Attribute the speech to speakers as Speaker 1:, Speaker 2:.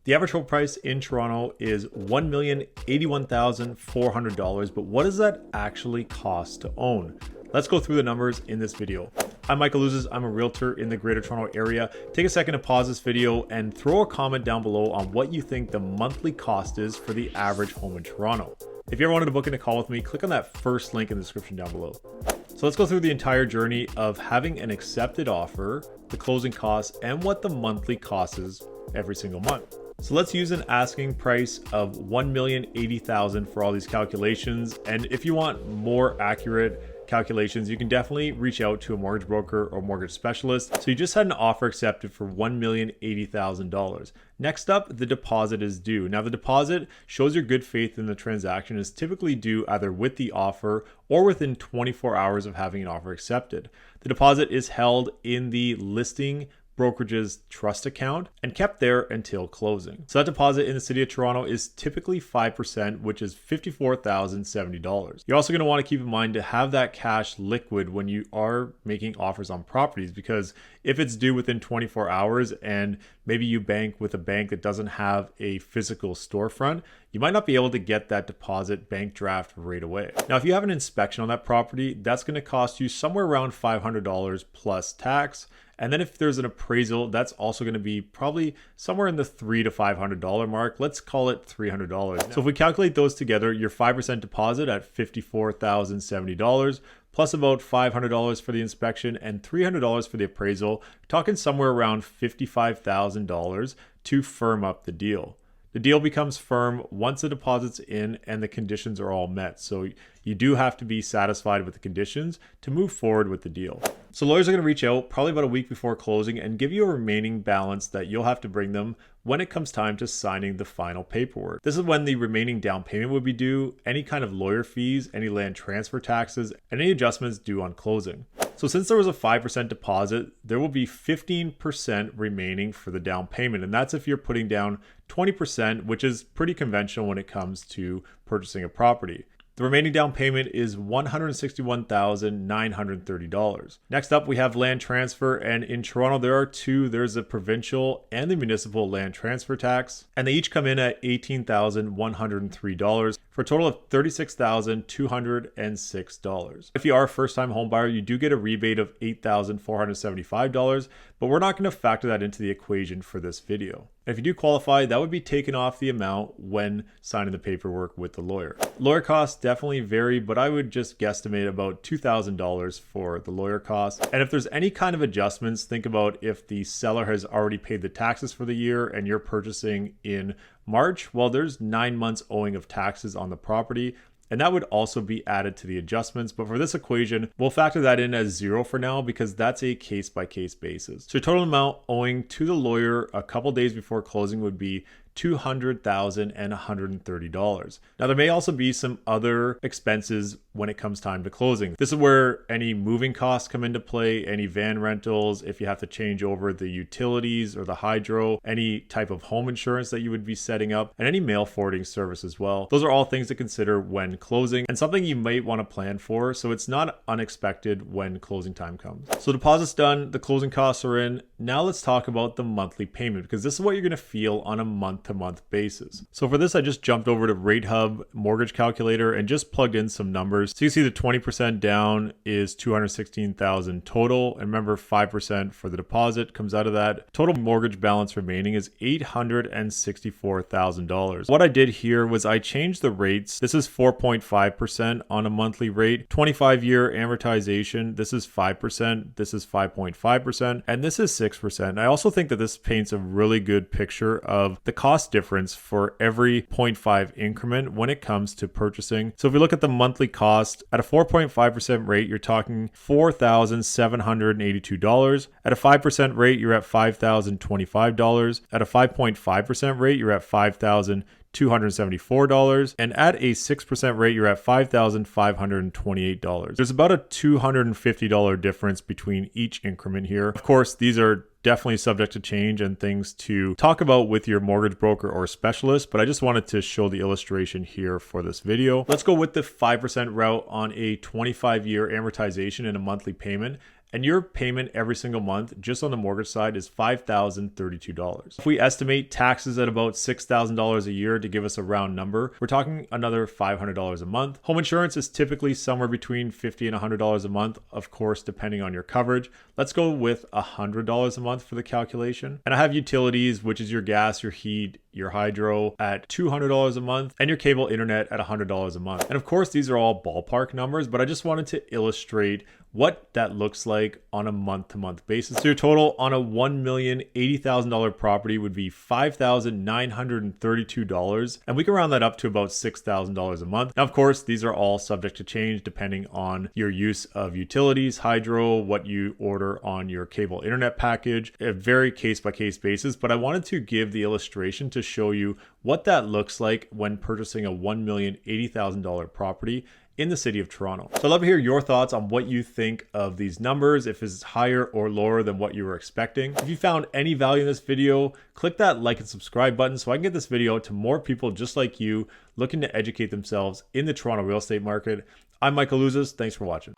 Speaker 1: The average home price in Toronto is $1,081,400, but what does that actually cost to own? Let's go through the numbers in this video. I'm Michael Ouzas. I'm a realtor in the Greater Toronto Area. Take a second to pause this video and throw a comment down below on what you think the monthly cost is for the average home in Toronto. If you ever wanted to book in a call with me, click on that first link in the description down below. So let's go through the entire journey of having an accepted offer, the closing costs, and what the monthly cost is every single month. So let's use an asking price of $1,080,000 for all these calculations. And if you want more accurate calculations, you can definitely reach out to a mortgage broker or mortgage specialist. So you just had an offer accepted for $1,080,000. Next up, the deposit is due. Now the deposit shows your good faith in the transaction, is typically due either with the offer or within 24 hours of having an offer accepted. The deposit is held in the listing brokerage's trust account and kept there until closing. So that deposit in the city of Toronto is typically 5%, which is $54,070. You're also going to want to keep in mind to have that cash liquid when you are making offers on properties, because if it's due within 24 hours and maybe you bank with a bank that doesn't have a physical storefront, you might not be able to get that deposit bank draft right away. Now, if you have an inspection on that property, that's going to cost you somewhere around $500 plus tax. And then if there's an appraisal, that's also going to be probably somewhere in the $300 to $500 mark. Let's call it $300. So if we calculate those together, your 5% deposit at $54,070, plus about $500 for the inspection and $300 for the appraisal, talking somewhere around $55,000 to firm up the deal. The deal becomes firm once the deposit's in and the conditions are all met. So you do have to be satisfied with the conditions to move forward with the deal. So lawyers are going to reach out probably about a week before closing and give you a remaining balance that you'll have to bring them when it comes time to signing the final paperwork. This is when the remaining down payment would be due, any kind of lawyer fees, any land transfer taxes, and any adjustments due on closing. So since there was a 5% deposit, there will be 15% remaining for the down payment. And that's if you're putting down 20%, which is pretty conventional when it comes to purchasing a property. The remaining down payment is $161,930. Next up, we have land transfer, and in Toronto there are two. There's a provincial and the municipal land transfer tax, and they each come in at $18,103 for a total of $36,206. If you are a first-time home buyer, you do get a rebate of $8,475, but we're not going to factor that into the equation for this video. And if you do qualify, that would be taken off the amount when signing the paperwork with the lawyer. Lawyer costs definitely vary, but I would just guesstimate about $2,000 for the lawyer costs. And if there's any kind of adjustments, think about if the seller has already paid the taxes for the year and you're purchasing in March, well, there's 9 months owing of taxes on the property, and that would also be added to the adjustments. But for this equation, we'll factor that in as zero for now because that's a case-by-case basis. So your total amount owing to the lawyer a couple days before closing would be $200,130. Now there may also be some other expenses when it comes time to closing. This is where any moving costs come into play, any van rentals, if you have to change over the utilities or the hydro, any type of home insurance that you would be setting up, and any mail forwarding service as well. Those are all things to consider when closing and something you might want to plan for, so it's not unexpected when closing time comes. So deposit's done, the closing costs are in. Now let's talk about the monthly payment, because this is what you're going to feel on a month-to-month basis. So for this, I just jumped over to RateHub mortgage calculator and just plugged in some numbers. So you see the 20% down is $216,000 total. And remember, 5% for the deposit comes out of that. Total mortgage balance remaining is $864,000. What I did here was I changed the rates. This is 4.5% on a monthly rate. 25-year amortization, this is 5%. This is 5.5%. And this is 6%. I also think that this paints a really good picture of the cost difference for every 0.5 increment when it comes to purchasing. So if we look at the monthly cost at a 4.5% rate, you're talking $4,782. At a 5% rate, you're at $5,025. At a 5.5% rate, you're at $5,274, and at a 6% rate, you're at $5,528. There's about a $250 difference between each increment here. Of course, these are definitely subject to change and things to talk about with your mortgage broker or specialist, but I just wanted to show the illustration here for this video. Let's go with the 5% route on a 25-year amortization and a monthly payment. and your payment every single month just on the mortgage side is $5,032. If we estimate taxes at about $6,000 a year to give us a round number, we're talking another $500 a month. Home insurance is typically somewhere between $50 and $100 a month, of course, depending on your coverage. Let's go with $100 a month for the calculation. And I have utilities, which is your gas, your heat, your hydro at $200 a month, and your cable internet at $100 a month. And of course, these are all ballpark numbers, but I just wanted to illustrate what that looks like on a month-to-month basis. So your total on a $1,080,000 property would be $5,932, and we can round that up to about $6,000 a month. Now, of course, these are all subject to change depending on your use of utilities, hydro, what you order on your cable internet package, a very case-by-case basis, but I wanted to give the illustration to show you what that looks like when purchasing a $1,080,000 property in the city of Toronto. So I'd love to hear your thoughts on what you think of these numbers, if it's higher or lower than what you were expecting. If you found any value in this video, click that like and subscribe button so I can get this video to more people just like you looking to educate themselves in the Toronto real estate market. I'm Michael Ouzas. Thanks for watching.